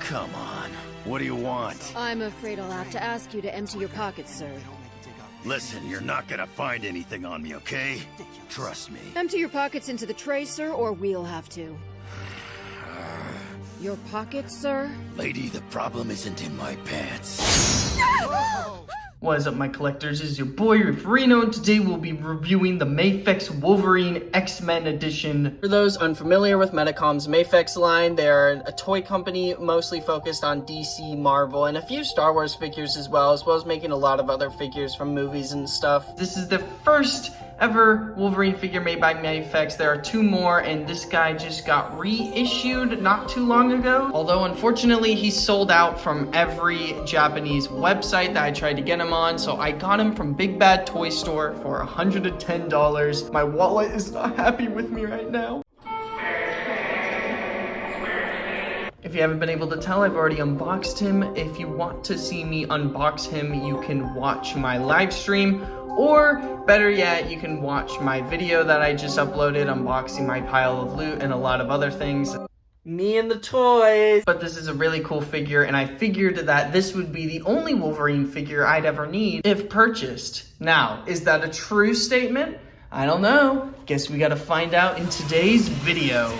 Come on. What do you want? I'm afraid I'll have to ask you to empty your pockets, sir. Listen, you're not gonna find anything on me, okay? Trust me. Empty your pockets into the tray, sir, or we'll have to. Your pockets, sir? Lady, the problem isn't in my pants. What is up, my collectors? This is your boy Reeferino, and today we'll be reviewing the Mafex Wolverine X-Men edition. For those unfamiliar with Medicom's Mafex line, they're a toy company mostly focused on DC, Marvel, and a few Star Wars figures as well as making a lot of other figures from movies and stuff. This is the first ever Wolverine figure made by Mafex. There are two more, and this guy just got reissued not too long ago. Although, unfortunately, he's sold out from every Japanese website that I tried to get him on, so I got him from Big Bad Toy Store for $110. My wallet is not happy with me right now. If you haven't been able to tell, I've already unboxed him. If you want to see me unbox him, you can watch my live stream, or better yet, you can watch my video that I just uploaded unboxing my pile of loot and a lot of other things. Me and the toys. But this is a really cool figure, and I figured that this would be the only Wolverine figure I'd ever need if purchased. Now, is that a true statement? I don't know. Guess we gotta find out in today's video.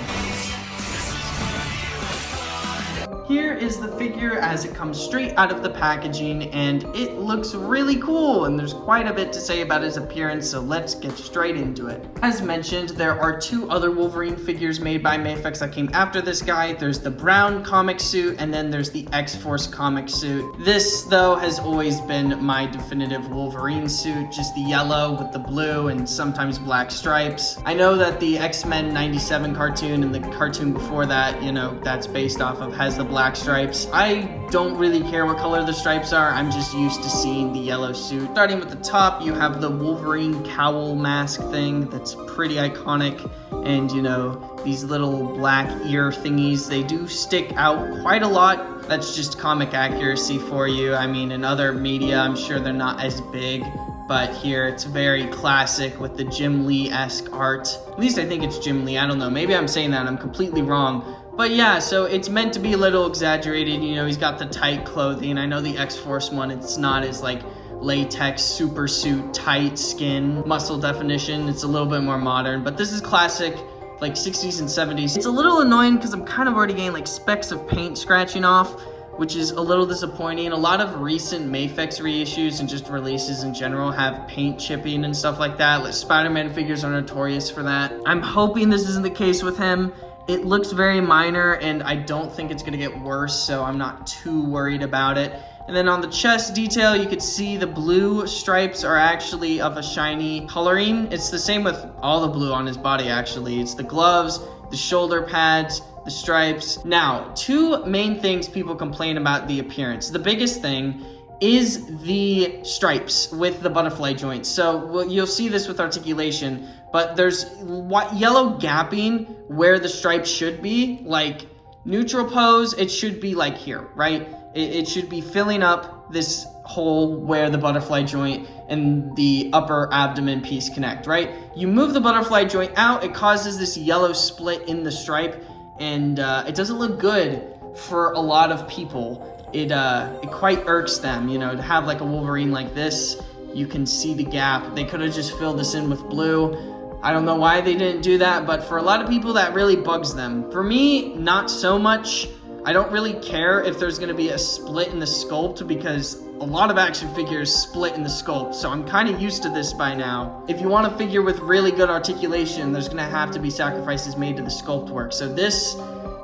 Here is the figure as it comes straight out of the packaging, and it looks really cool, and there's quite a bit to say about his appearance, so let's get straight into it. As mentioned, there are two other Wolverine figures made by Mafex that came after this guy. There's the brown comic suit, and then there's the X-Force comic suit. This, though, has always been my definitive Wolverine suit, just the yellow with the blue and sometimes black stripes. I know that the X-Men 97 cartoon and the cartoon before that, you know, that's based off of, has the black stripes. I don't really care what color the stripes are. I'm just used to seeing the yellow suit. Starting with the top, you have the Wolverine cowl mask thing that's pretty iconic, and you know, these little black ear thingies, they do stick out quite a lot. That's just comic accuracy for you. I mean, in other media, I'm sure they're not as big, but here it's very classic with the Jim Lee-esque art. At least I think it's Jim Lee. I don't know. Maybe I'm saying that. I'm completely wrong. But yeah, so it's meant to be a little exaggerated. You know, he's got the tight clothing. I know the X-Force one, it's not as like latex, super suit, tight skin, muscle definition. It's a little bit more modern, but this is classic, like 60s and 70s. It's a little annoying because I'm kind of already getting like specks of paint scratching off, which is a little disappointing. A lot of recent Mafex reissues and just releases in general have paint chipping and stuff like that. Like Spider-Man figures are notorious for that. I'm hoping this isn't the case with him. It looks very minor, and I don't think it's gonna get worse, so I'm not too worried about it. And then on the chest detail, you can see the blue stripes are actually of a shiny coloring. It's the same with all the blue on his body, actually. It's the gloves, the shoulder pads, the stripes. Now, two main things people complain about the appearance. The biggest thing is the stripes with the butterfly joints. So you'll see this with Articulation, but there's yellow gapping where the stripes should be. Like neutral pose, it should be like here, right? It should be filling up this hole where the butterfly joint and the upper abdomen piece connect, right? You move the butterfly joint out, it causes this yellow split in the stripe, and it doesn't look good for a lot of people. It quite irks them, you know, to have like a Wolverine like this. You can see the gap. They could have just filled this in with blue. I don't know why they didn't do that, but for a lot of people that really bugs them. For me, not so much. I don't really care if there's gonna be a split in the sculpt, because a lot of action figures split in the sculpt, so I'm kind of used to this by now. If you want a figure with really good articulation, there's gonna have to be sacrifices made to the sculpt work. So this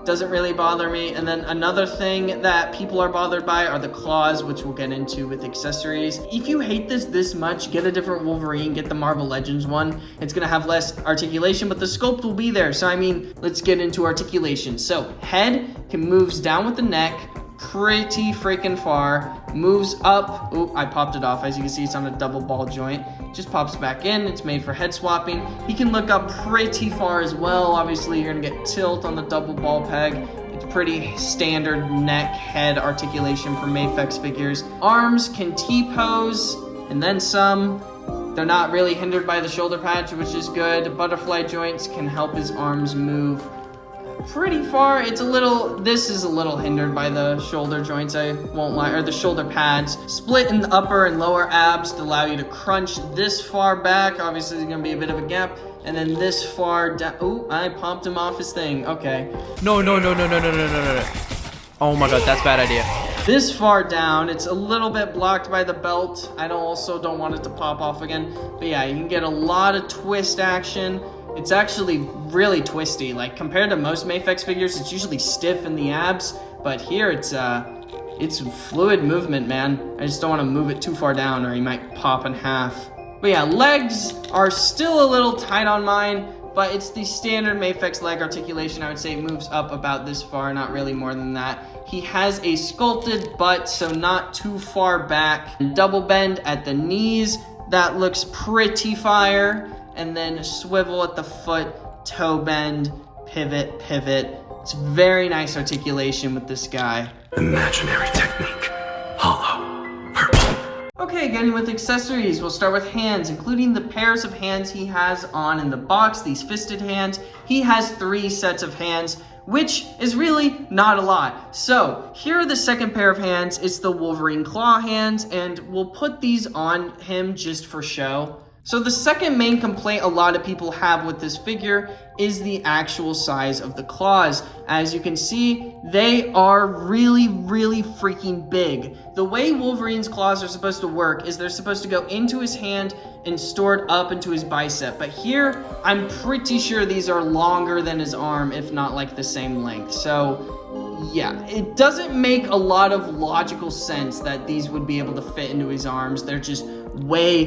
doesn't really bother me. And then another thing that people are bothered by are the claws, which we'll get into with accessories. If you hate this much, get a different Wolverine, get the Marvel Legends one. It's gonna have less articulation, but the sculpt will be there. So I mean, let's get into articulation. So head moves down with the neck pretty freaking far, moves up. Oh, I popped it off. As you can see, it's on a double ball joint. Just pops back in. It's made for head swapping. He can look up pretty far as well. Obviously, you're gonna get tilt on the double ball peg. It's pretty standard neck head articulation for Mafex figures. Arms can T-pose and then some. They're not really hindered by the shoulder patch, which is good. Butterfly joints can help his arms move pretty far. It's a little, this is a little hindered by the shoulder joints, I won't lie, or the shoulder pads. Split in the upper and lower abs to allow you to crunch this far back. Obviously, there's gonna be a bit of a gap. And then this far down. Ooh, I popped him off his thing. Okay. No. Oh my god, that's a bad idea. This far down, it's a little bit blocked by the belt. I also don't want it to pop off again. But yeah, you can get a lot of twist action. It's actually really twisty. Like compared to most Mafex figures, it's usually stiff in the abs. But here it's fluid movement, man. I just don't want to move it too far down or he might pop in half. But yeah, legs are still a little tight on mine, but it's the standard Mafex leg articulation. I would say it moves up about this far, not really more than that. He has a sculpted butt, so not too far back. Double bend at the knees, that looks pretty fire. And then swivel at the foot, toe bend, pivot. It's very nice articulation with this guy. Imaginary technique. Hollow. Purple. Okay, getting with accessories, we'll start with hands, including the pairs of hands he has on in the box, these fisted hands. He has 3 sets of hands, which is really not a lot. So, here are the second pair of hands. It's the Wolverine claw hands, and we'll put these on him just for show. So the second main complaint a lot of people have with this figure is the actual size of the claws. As you can see, they are really freaking big. The way Wolverine's claws are supposed to work is they're supposed to go into his hand and stored up into his bicep. But here, I'm pretty sure these are longer than his arm, if not like the same length. So yeah, it doesn't make a lot of logical sense that these would be able to fit into his arms. They're just way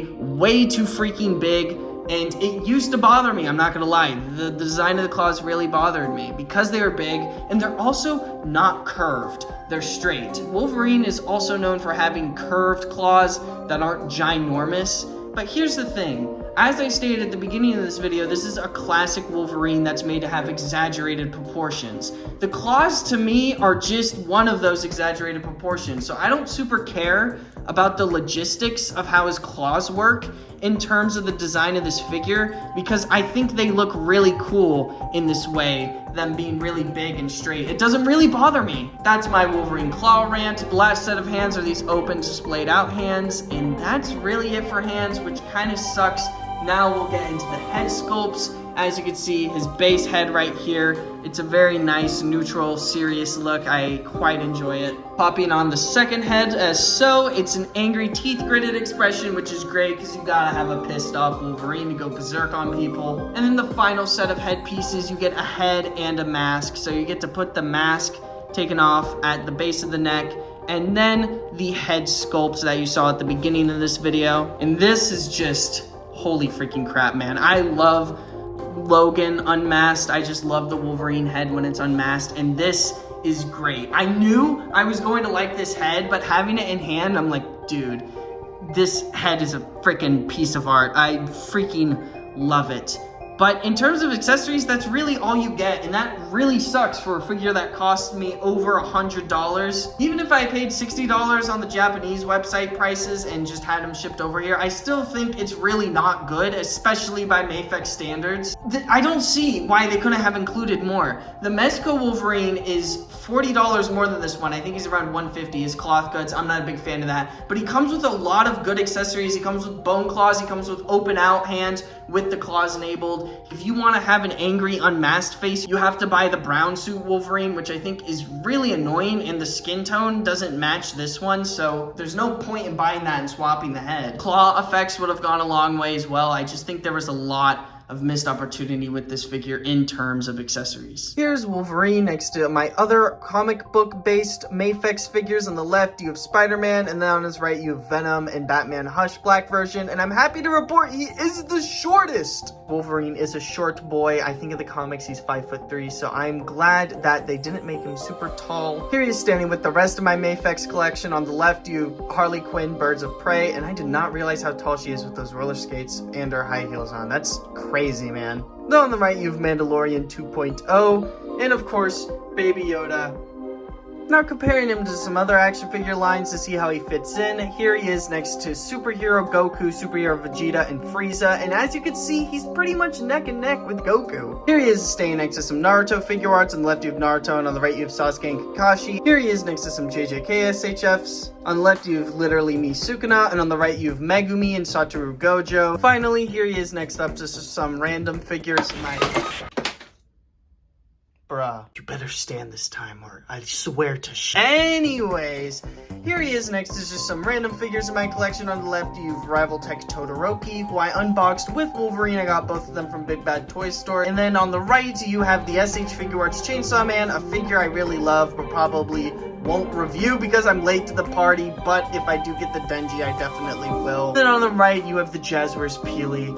too freaking big, and it used to bother me, I'm not gonna lie. The design of the claws really bothered me because they were big, and they're also not curved. They're straight. Wolverine is also known for having curved claws that aren't ginormous. But here's the thing. As I stated at the beginning of this video, this is a classic Wolverine that's made to have exaggerated proportions. The claws, to me, are just one of those exaggerated proportions. So I don't super care about the logistics of how his claws work in terms of the design of this figure, because I think they look really cool in this way, them being really big and straight. It doesn't really bother me. That's my Wolverine claw rant. The last set of hands are these open splayed out hands, and that's really it for hands, which kind of sucks. Now we'll get into the head sculpts. As you can see, his base head right here, it's a very nice, neutral, serious look. I quite enjoy it. Popping on the second head as so, it's an angry teeth gritted expression, which is great because you gotta have a pissed off Wolverine to go berserk on people. And then the final set of head pieces, you get a head and a mask. So you get to put the mask taken off at the base of the neck, and then the head sculpts that you saw at the beginning of this video. And this is just, holy freaking crap, man. I love Logan unmasked. I just love the Wolverine head when it's unmasked, and this is great. I knew I was going to like this head, but having it in hand, I'm like, dude, this head is a freaking piece of art. I freaking love it. But in terms of accessories, that's really all you get, and that really sucks for a figure that cost me over $100. Even if I paid $60 on the Japanese website prices and just had them shipped over here, I still think it's really not good, especially by Mafex standards. I don't see why they couldn't have included more. The Mezco Wolverine is $40 more than this one. I think he's around $150. His cloth goods, I'm not a big fan of that. But he comes with a lot of good accessories. He comes with bone claws. He comes with open out hands with the claws enabled. If you want to have an angry unmasked face, you have to buy the brown suit Wolverine, which I think is really annoying, and the skin tone doesn't match this one, so there's no point in buying that and swapping the head. Claw effects would have gone a long way as well. I just think there was a lot of missed opportunity with this figure in terms of accessories. Here's Wolverine next to my other comic book based Mafex figures. On the left you have Spider-Man, and then on his right you have Venom and Batman Hush Black version, and I'm happy to report he is the shortest. Wolverine is a short boy. I think in the comics he's 5'3", so I'm glad that they didn't make him super tall. Here he is standing with the rest of my Mafex collection. On the left you have Harley Quinn Birds of Prey, and I did not realize how tall she is with those roller skates and her high heels on. That's crazy, man. Then on the right you have Mandalorian 2.0, and of course Baby Yoda. Now comparing him to some other action figure lines to see how he fits in, here he is next to superhero Goku, superhero Vegeta, and Frieza, and as you can see, he's pretty much neck and neck with Goku. Here he is staying next to some Naruto figure arts. On the left you have Naruto, and on the right you have Sasuke and Kakashi. Here he is next to some JJK SHFs. On the left you have literally me Sukuna, and on the right you have Megumi and Satoru Gojo. Finally, here he is next up to some random figures. Bruh, you better stand this time or I swear to Anyways, here he is next to just some random figures in my collection. On the left, you've Rival Tech Todoroki, who I unboxed with Wolverine. I got both of them from Big Bad Toy Store. And then on the right, you have the SH Figure Arts Chainsaw Man, a figure I really love, but probably won't review because I'm late to the party. But if I do get the Denji, I definitely will. Then on the right, you have the Jazzwares Peely.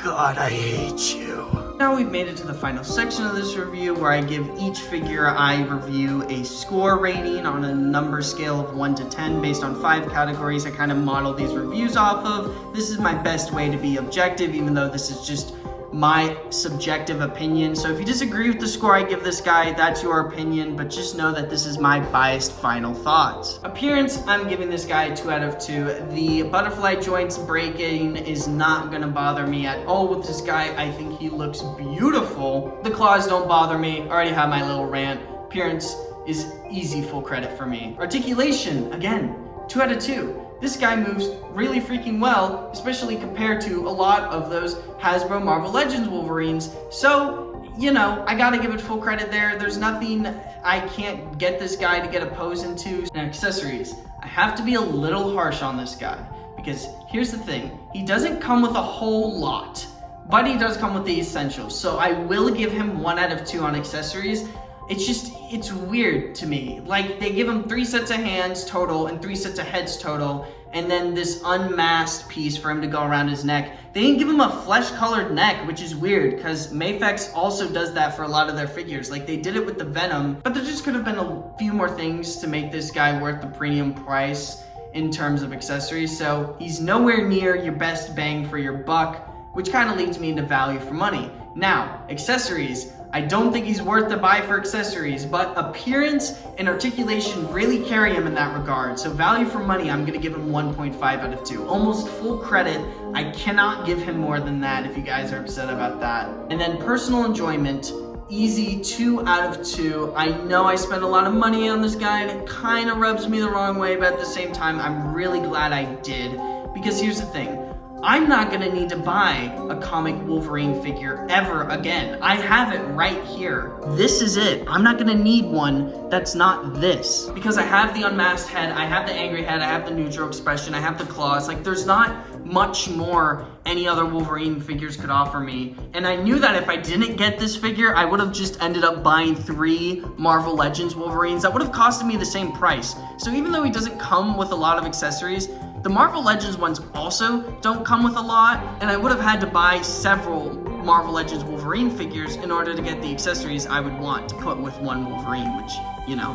God, I hate you. Now we've made it to the final section of this review where I give each figure I review a score rating on a number scale of 1 to 10 based on 5 categories I kind of model these reviews off of. This is my best way to be objective, even though this is just my subjective opinion. So if you disagree with the score I give this guy, that's your opinion, but just know that this is my biased final thoughts. Appearance, I'm giving this guy a 2 out of 2. The butterfly joints breaking is not gonna bother me at all with this guy. I think he looks beautiful. The claws don't bother me. I already have my little rant. Appearance is easy full credit for me. Articulation, again, 2 out of 2. This guy moves really freaking well, especially compared to a lot of those Hasbro Marvel Legends Wolverines. So, you know, I gotta give it full credit there. There's nothing I can't get this guy to get a pose into. And accessories, I have to be a little harsh on this guy because here's the thing. He doesn't come with a whole lot, but he does come with the essentials. So I will give him 1 out of 2 on accessories. It's weird to me. Like, they give him 3 sets of hands total and 3 sets of heads total, and then this unmasked piece for him to go around his neck. They didn't give him a flesh-colored neck, which is weird, because Mafex also does that for a lot of their figures. Like, they did it with the Venom, but there just could have been a few more things to make this guy worth the premium price in terms of accessories. So he's nowhere near your best bang for your buck, which kind of leads me into value for money. Now, accessories. I don't think he's worth the buy for accessories, but appearance and articulation really carry him in that regard. So value for money, I'm gonna give him 1.5 out of 2. Almost full credit. I cannot give him more than that if you guys are upset about that. And then personal enjoyment, easy 2 out of 2. I know I spent a lot of money on this guy and it kind of rubs me the wrong way, but at the same time, I'm really glad I did. Because here's the thing. I'm not gonna need to buy a comic Wolverine figure ever again. I have it right here. This is it. I'm not gonna need one that's not this. Because I have the unmasked head, I have the angry head, I have the neutral expression, I have the claws. Like, there's not much more any other Wolverine figures could offer me. And I knew that if I didn't get this figure, I would have just ended up buying 3 Marvel Legends Wolverines. That would have costed me the same price. So even though he doesn't come with a lot of accessories, the Marvel Legends ones also don't come with a lot, and I would have had to buy several Marvel Legends Wolverine figures in order to get the accessories I would want to put with one Wolverine, which, you know,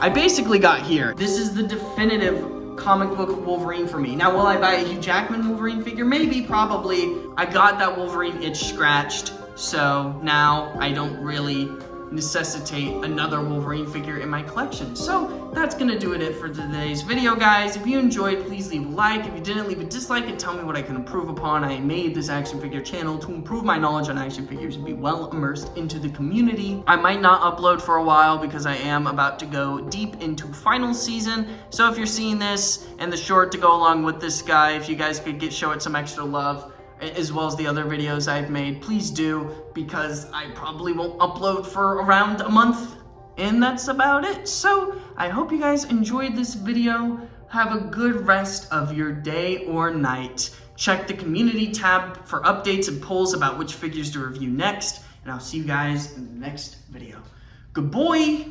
I basically got here. This is the definitive comic book Wolverine for me. Now, will I buy a Hugh Jackman Wolverine figure? Maybe, probably. I got that Wolverine itch scratched, so now I don't really necessitate another Wolverine figure in my collection. So that's gonna do it for today's video, guys. If you enjoyed, please leave a like. If you didn't, leave a dislike and tell me what I can improve upon. I made this action figure channel to improve my knowledge on action figures and be well immersed into the community. I might not upload for a while because I am about to go deep into final season. So if you're seeing this and the short to go along with this guy, if you guys could show it some extra love, as well as the other videos I've made, please do, because I probably won't upload for around a month, and that's about it. So I hope you guys enjoyed this video. Have a good rest of your day or night. Check the community tab for updates and polls about which figures to review next, and I'll see you guys in the next video. Good boy!